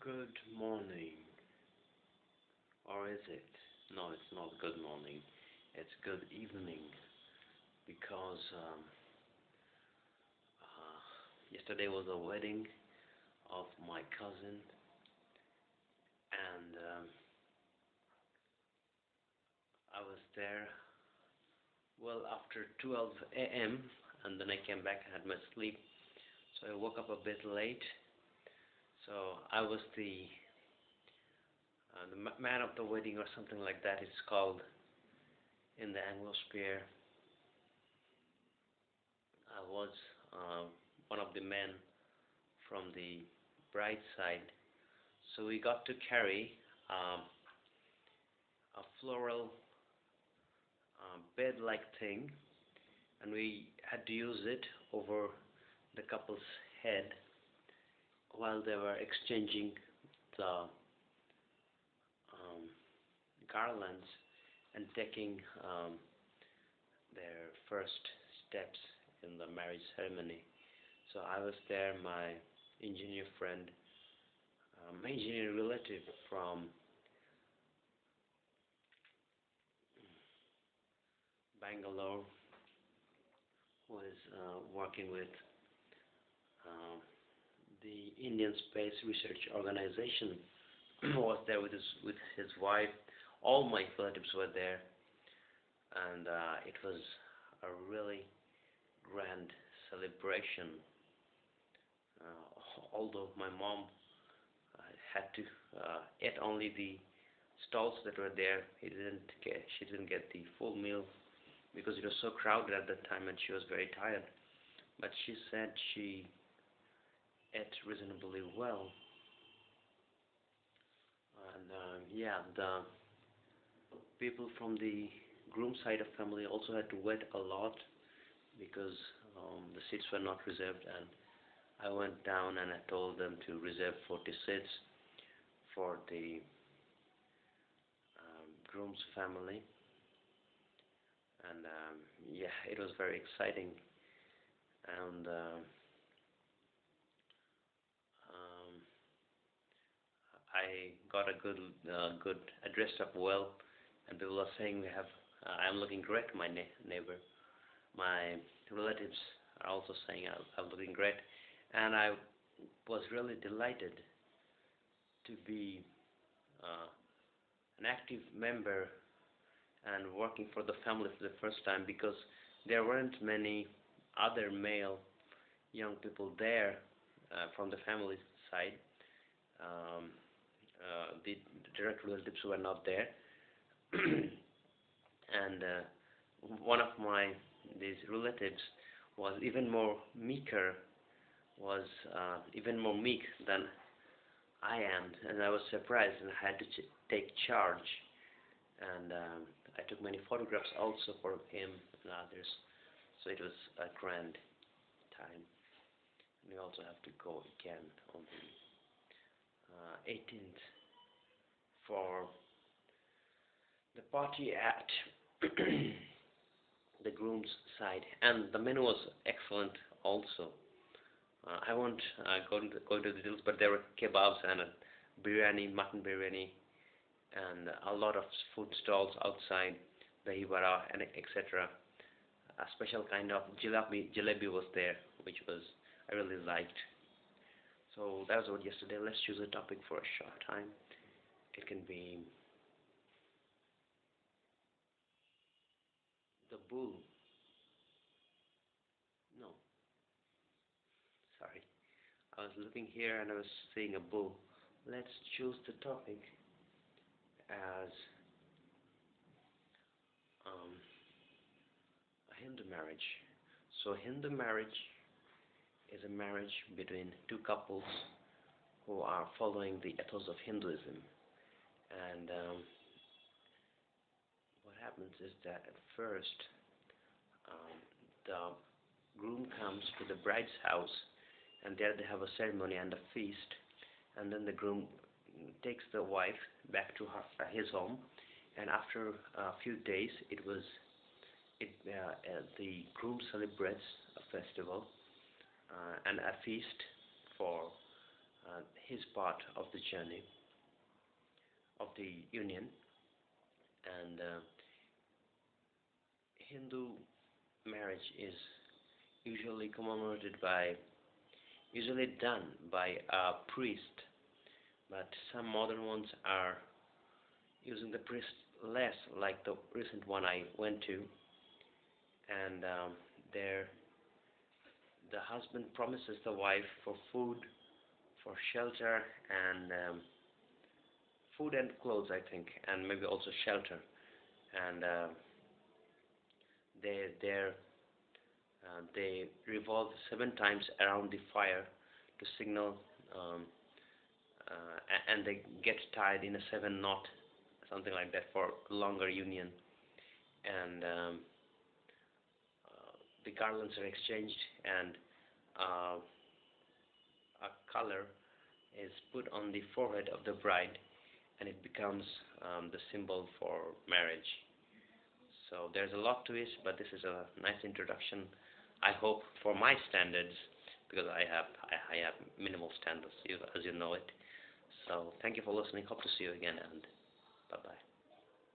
Good morning. Or is it? No, it's not good morning. It's good evening because yesterday was a wedding of my cousin, and I was there well after 12 a.m. and then I came back and had my sleep. So I woke up a bit late. So I was the man of the wedding or something like that. It's called in the Anglosphere. I was one of the men from the bride side. So we got to carry a floral bed-like thing, and we had to use it over the couple's head while they were exchanging the garlands and taking their first steps in the marriage ceremony. So I was there, my engineer friend, my engineer relative from Bangalore, who is working with the Indian Space Research Organization, was there with his wife. All my relatives were there, and it was a really grand celebration. Although my mom had to eat only the stalls that were there, she didn't get the full meal because it was so crowded at that time and she was very tired. But she said she ate reasonably well. And yeah, the people from the groom side of family also had to wait a lot because the seats were not reserved, and I went down and I told them to reserve 40 seats for the groom's family. And yeah, it was very exciting. And I got a good. I dressed up well, and people are saying I'm looking great. My neighbor, my relatives are also saying I'm looking great, and I was really delighted to be an active member and working for the family for the first time, because there weren't many other male young people there from the family side. Um, the direct relatives were not there, and one of these relatives was even more meek than I am, and I was surprised and I had to take charge. And I took many photographs also for him and others. So it was a grand time. And we also have to go again on the 18th for the party at the groom's side. And the menu was excellent also. I won't go into the details, but there were kebabs and biryani, mutton biryani, and a lot of food stalls outside, dahi vada, and etc. A special kind of jalebi was there, which I really liked. So that was about yesterday. Let's choose a topic for a short time. It can be the bull. No, sorry. I was looking here and I was seeing a bull. Let's choose the topic as a Hindu marriage. So Hindu marriage is a marriage between two couples who are following the ethos of Hinduism. And what happens is that at first the groom comes to the bride's house, and there they have a ceremony and a feast, and then the groom takes the wife back to his home, and after a few days the groom celebrates a festival and a feast for his part of the journey of the union. And Hindu marriage is usually commemorated by, usually done by a priest, but some modern ones are using the priest less, like the recent one I went to, and there the husband promises the wife for food, for shelter, and food and clothes, I think, and maybe also shelter. And they they revolve 7 times around the fire to signal, um, and they get tied in a 7 knot, something like that, for longer union. And the garlands are exchanged, and uh, a color is put on the forehead of the bride, and it becomes the symbol for marriage. So there's a lot to it, but this is a nice introduction, I hope, for my standards, because I have minimal standards, as you know it. So thank you for listening. Hope to see you again, and bye bye.